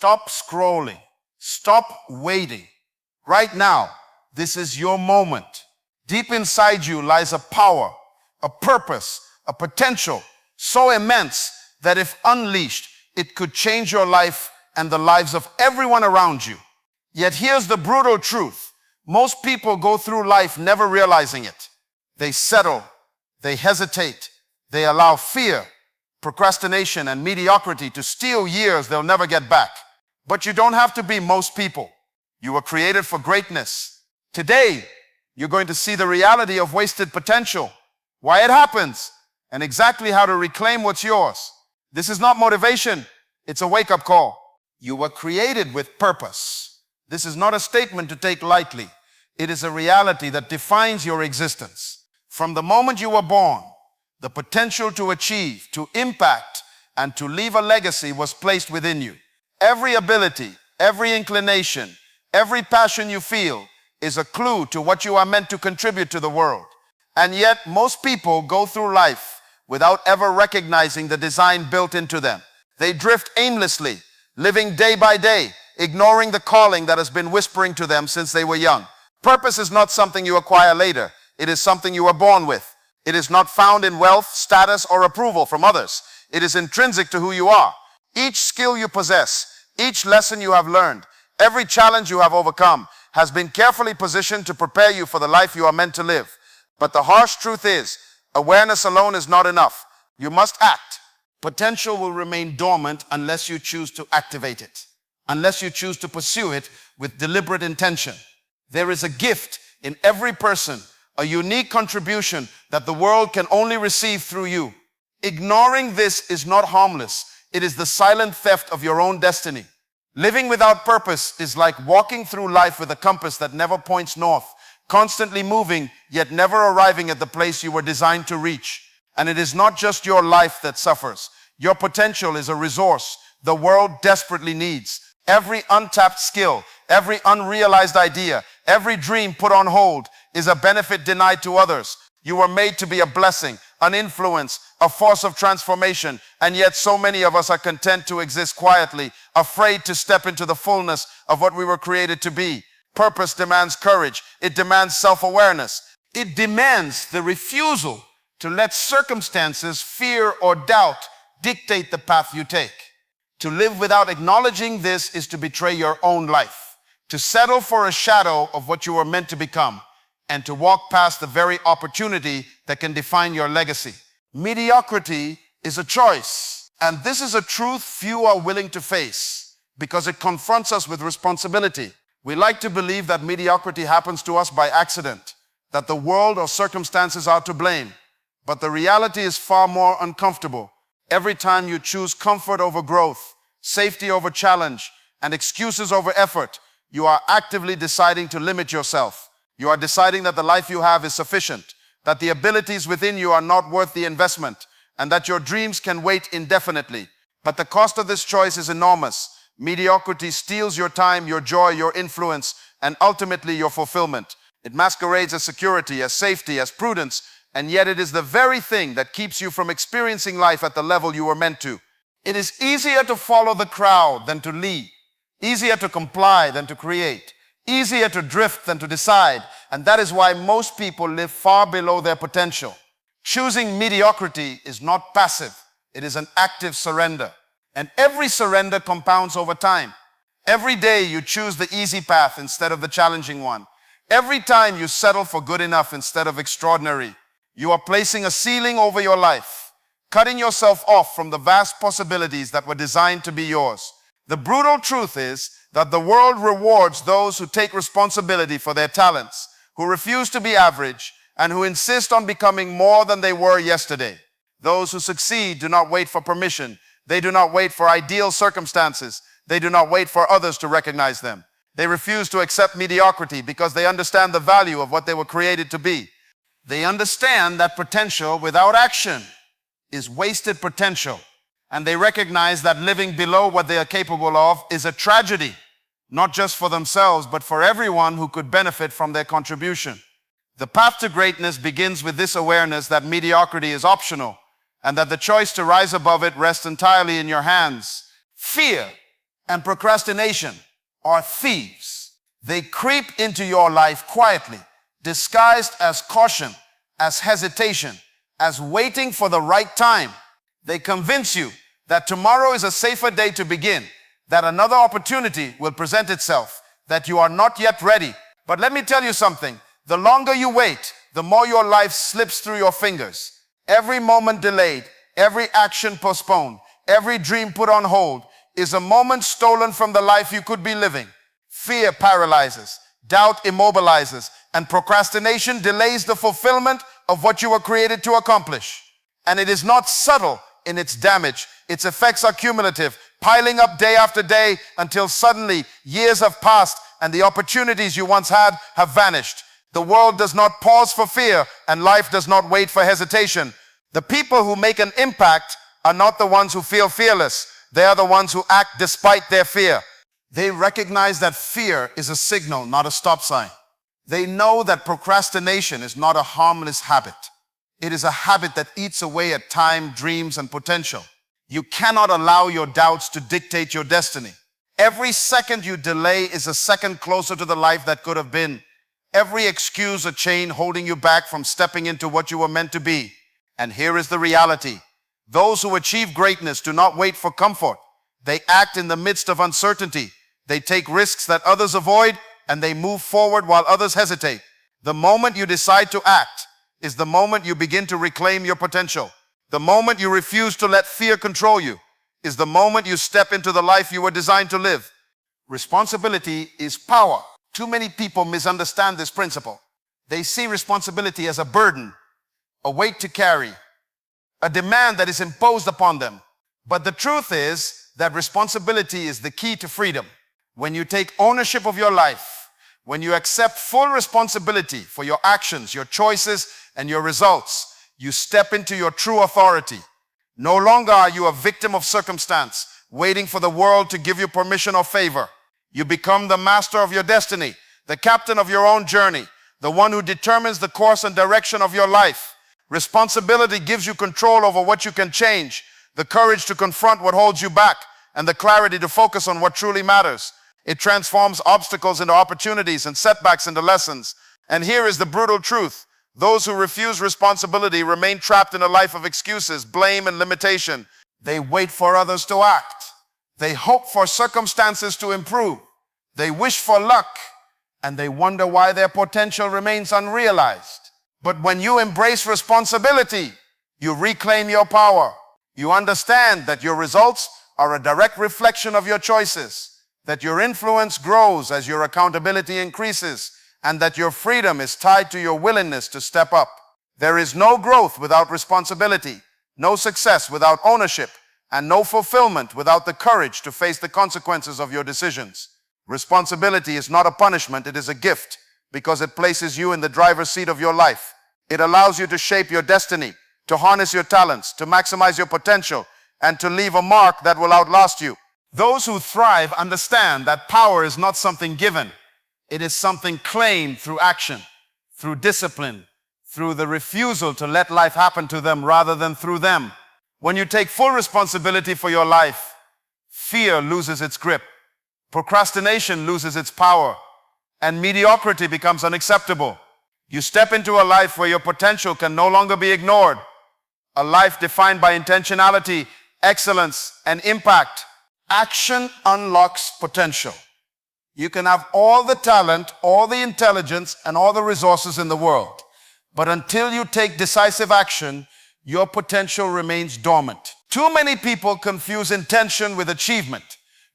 Stop scrolling. Stop waiting. Right now, this is your moment. Deep inside you lies a power, a purpose, a potential so immense that if unleashed, it could change your life and the lives of everyone around you. Yet here's the brutal truth. Most people go through life never realizing it. They settle, they hesitate, they allow fear, procrastination, and mediocrity to steal years they'll never get back. But you don't have to be most people. You were created for greatness. Today, you're going to see the reality of wasted potential, why it happens, and exactly how to reclaim what's yours. This is not motivation, it's a wake-up call. You were created with purpose. This is not a statement to take lightly. It is a reality that defines your existence. From the moment you were born, the potential to achieve, to impact, and to leave a legacy was placed within you. Every ability, every inclination, every passion you feel is a clue to what you are meant to contribute to the world. And yet, most people go through life without ever recognizing the design built into them. They drift aimlessly, living day by day, ignoring the calling that has been whispering to them since they were young. Purpose is not something you acquire later. It is something you are born with. It is not found in wealth, status, or approval from others. It is intrinsic to who you are. Each skill you possess, each lesson you have learned, every challenge you have overcome has been carefully positioned to prepare you for the life you are meant to live. But the harsh truth is, awareness alone is not enough. You must act. Potential will remain dormant unless you choose to activate it, unless you choose to pursue it with deliberate intention. There is a gift in every person, a unique contribution that the world can only receive through you. Ignoring this is not harmless. It is the silent theft of your own destiny. Living without purpose is like walking through life with a compass that never points north, constantly moving, yet never arriving at the place you were designed to reach. And it is not just your life that suffers. Your potential is a resource the world desperately needs. Every untapped skill, every unrealized idea, every dream put on hold is a benefit denied to others. You were made to be a blessing, an influence, a force of transformation, and yet so many of us are content to exist quietly, afraid to step into the fullness of what we were created to be. Purpose demands courage. It demands self-awareness. It demands the refusal to let circumstances, fear, or doubt dictate the path you take. To live without acknowledging this is to betray your own life, to settle for a shadow of what you were meant to become, and to walk past the very opportunity that can define your legacy. Mediocrity is a choice, and this is a truth few are willing to face because it confronts us with responsibility. We like to believe that mediocrity happens to us by accident, that the world or circumstances are to blame, but the reality is far more uncomfortable. Every time you choose comfort over growth, safety over challenge, and excuses over effort, you are actively deciding to limit yourself. You are deciding that the life you have is sufficient, that the abilities within you are not worth the investment, and that your dreams can wait indefinitely. But the cost of this choice is enormous. Mediocrity steals your time, your joy, your influence, and ultimately your fulfillment. It masquerades as security, as safety, as prudence, and yet it is the very thing that keeps you from experiencing life at the level you were meant to. It is easier to follow the crowd than to lead, easier to comply than to create, easier to drift than to decide, and that is why most people live far below their potential. Choosing mediocrity is not passive, it is an active surrender. And every surrender compounds over time. Every day you choose the easy path instead of the challenging one. Every time you settle for good enough instead of extraordinary, you are placing a ceiling over your life, cutting yourself off from the vast possibilities that were designed to be yours. The brutal truth is that the world rewards those who take responsibility for their talents, who refuse to be average, and who insist on becoming more than they were yesterday. Those who succeed do not wait for permission. They do not wait for ideal circumstances. They do not wait for others to recognize them. They refuse to accept mediocrity because they understand the value of what they were created to be. They understand that potential without action is wasted potential. And they recognize that living below what they are capable of is a tragedy, not just for themselves, but for everyone who could benefit from their contribution. The path to greatness begins with this awareness that mediocrity is optional, and that the choice to rise above it rests entirely in your hands. Fear and procrastination are thieves. They creep into your life quietly, disguised as caution, as hesitation, as waiting for the right time. They convince you that tomorrow is a safer day to begin, that another opportunity will present itself, that you are not yet ready. But let me tell you something. The longer you wait, the more your life slips through your fingers. Every moment delayed, every action postponed, every dream put on hold is a moment stolen from the life you could be living. Fear paralyzes, doubt immobilizes, and procrastination delays the fulfillment of what you were created to accomplish. And it is not subtle in its damage. Its effects are cumulative, piling up day after day until suddenly years have passed and the opportunities you once had have vanished. The world does not pause for fear and life does not wait for hesitation. The people who make an impact are not the ones who feel fearless. They are the ones who act despite their fear. They recognize that fear is a signal, not a stop sign. They know that procrastination is not a harmless habit. It is a habit that eats away at time, dreams, and potential. You cannot allow your doubts to dictate your destiny. Every second you delay is a second closer to the life that could have been. Every excuse a chain holding you back from stepping into what you were meant to be. And here is the reality. Those who achieve greatness do not wait for comfort. They act in the midst of uncertainty. They take risks that others avoid, and they move forward while others hesitate. The moment you decide to act is the moment you begin to reclaim your potential. The moment you refuse to let fear control you is the moment you step into the life you were designed to live. Responsibility is power. Too many people misunderstand this principle. They see responsibility as a burden, a weight to carry, a demand that is imposed upon them. But the truth is that responsibility is the key to freedom. When you take ownership of your life, when you accept full responsibility for your actions, your choices, and your results, you step into your true authority. No longer are you a victim of circumstance, waiting for the world to give you permission or favor. You become the master of your destiny, the captain of your own journey, the one who determines the course and direction of your life. Responsibility gives you control over what you can change, the courage to confront what holds you back, and the clarity to focus on what truly matters. It transforms obstacles into opportunities and setbacks into lessons. And here is the brutal truth. Those who refuse responsibility remain trapped in a life of excuses, blame, and limitation. They wait for others to act. They hope for circumstances to improve. They wish for luck, and they wonder why their potential remains unrealized. But when you embrace responsibility, you reclaim your power. You understand that your results are a direct reflection of your choices, that your influence grows as your accountability increases, and that your freedom is tied to your willingness to step up. There is no growth without responsibility, no success without ownership, and no fulfillment without the courage to face the consequences of your decisions. Responsibility is not a punishment, it is a gift, because it places you in the driver's seat of your life. It allows you to shape your destiny, to harness your talents, to maximize your potential, and to leave a mark that will outlast you. Those who thrive understand that power is not something given. It is something claimed through action, through discipline, through the refusal to let life happen to them rather than through them. When you take full responsibility for your life, fear loses its grip, procrastination loses its power, and mediocrity becomes unacceptable. You step into a life where your potential can no longer be ignored, a life defined by intentionality, excellence, and impact. Action unlocks potential. You can have all the talent, all the intelligence, and all the resources in the world. But until you take decisive action, your potential remains dormant. Too many people confuse intention with achievement,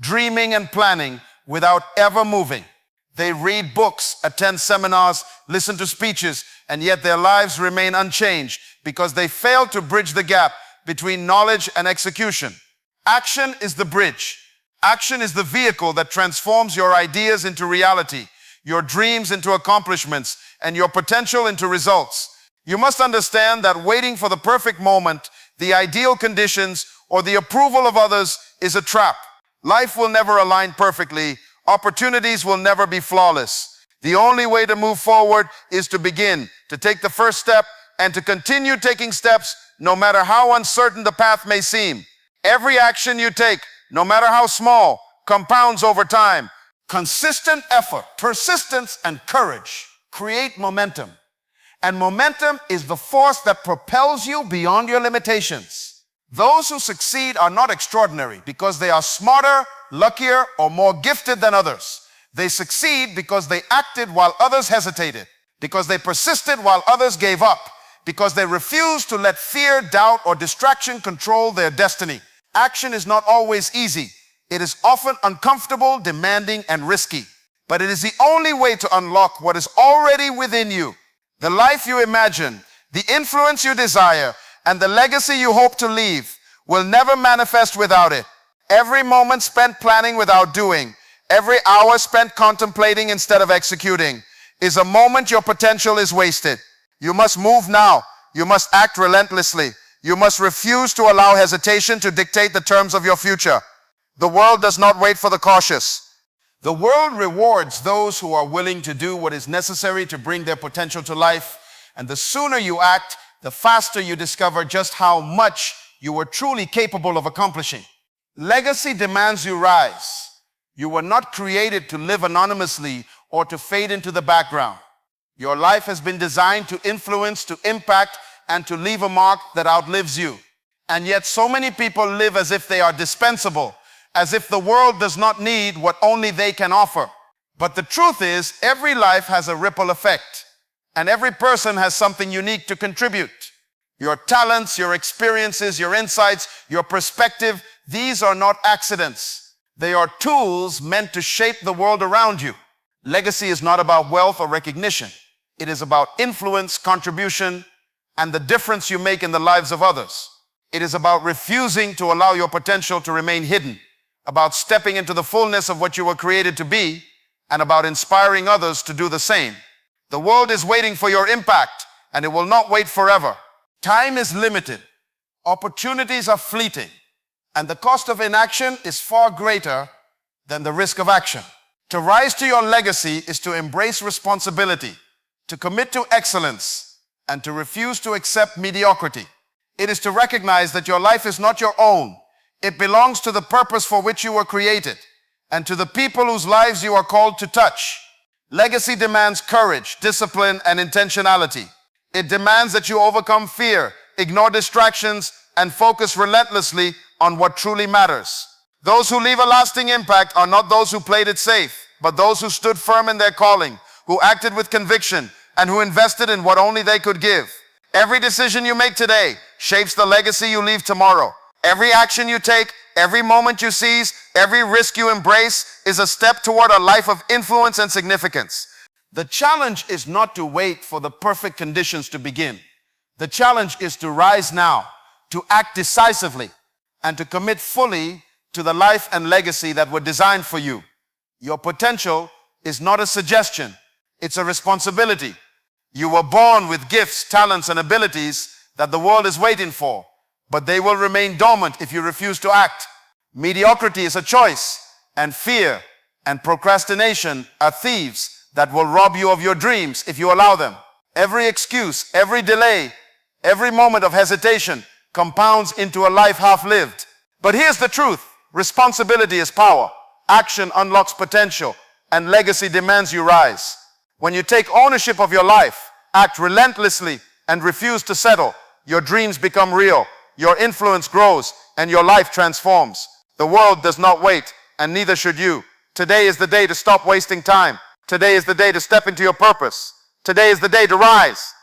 dreaming and planning without ever moving. They read books, attend seminars, listen to speeches, and yet their lives remain unchanged because they fail to bridge the gap between knowledge and execution. Action is the bridge. Action is the vehicle that transforms your ideas into reality, your dreams into accomplishments, and your potential into results. You must understand that waiting for the perfect moment, the ideal conditions, or the approval of others is a trap. Life will never align perfectly. Opportunities will never be flawless. The only way to move forward is to begin, to take the first step, and to continue taking steps no matter how uncertain the path may seem. Every action you take, no matter how small, compounds over time. Consistent effort, persistence, and courage create momentum. And momentum is the force that propels you beyond your limitations. Those who succeed are not extraordinary because they are smarter, luckier, or more gifted than others. They succeed because they acted while others hesitated, because they persisted while others gave up, because they refused to let fear, doubt, or distraction control their destiny. Action is not always easy. It is often uncomfortable, demanding, and risky. But it is the only way to unlock what is already within you. The life you imagine, the influence you desire, and the legacy you hope to leave will never manifest without it. Every moment spent planning without doing, every hour spent contemplating instead of executing, is a moment your potential is wasted. You must move now. You must act relentlessly. You must refuse to allow hesitation to dictate the terms of your future. The world does not wait for the cautious. The world rewards those who are willing to do what is necessary to bring their potential to life. And the sooner you act, the faster you discover just how much you were truly capable of accomplishing. Legacy demands you rise. You were not created to live anonymously or to fade into the background. Your life has been designed to influence, to impact, and to leave a mark that outlives you. And yet so many people live as if they are dispensable, as if the world does not need what only they can offer. But the truth is, every life has a ripple effect, and every person has something unique to contribute. Your talents, your experiences, your insights, your perspective, these are not accidents. They are tools meant to shape the world around you. Legacy is not about wealth or recognition. It is about influence, contribution, and the difference you make in the lives of others. It is about refusing to allow your potential to remain hidden, about stepping into the fullness of what you were created to be, and about inspiring others to do the same. The world is waiting for your impact, and it will not wait forever. Time is limited. Opportunities are fleeting, and the cost of inaction is far greater than the risk of action. To rise to your legacy is to embrace responsibility, to commit to excellence, and to refuse to accept mediocrity. It is to recognize that your life is not your own. It belongs to the purpose for which you were created, and to the people whose lives you are called to touch. Legacy demands courage, discipline, and intentionality. It demands that you overcome fear, ignore distractions, and focus relentlessly on what truly matters. Those who leave a lasting impact are not those who played it safe, but those who stood firm in their calling, who acted with conviction, and who invested in what only they could give. Every decision you make today shapes the legacy you leave tomorrow. Every action you take, every moment you seize, every risk you embrace is a step toward a life of influence and significance. The challenge is not to wait for the perfect conditions to begin. The challenge is to rise now, to act decisively, and to commit fully to the life and legacy that were designed for you. Your potential is not a suggestion, it's a responsibility. You were born with gifts, talents, and abilities that the world is waiting for, but they will remain dormant if you refuse to act. Mediocrity is a choice, and fear and procrastination are thieves that will rob you of your dreams if you allow them. Every excuse, every delay, every moment of hesitation compounds into a life half-lived. But here's the truth. Responsibility is power. Action unlocks potential, and legacy demands you rise. When you take ownership of your life, act relentlessly, and refuse to settle, your dreams become real, your influence grows, and your life transforms. The world does not wait, and neither should you. Today is the day to stop wasting time. Today is the day to step into your purpose. Today is the day to rise.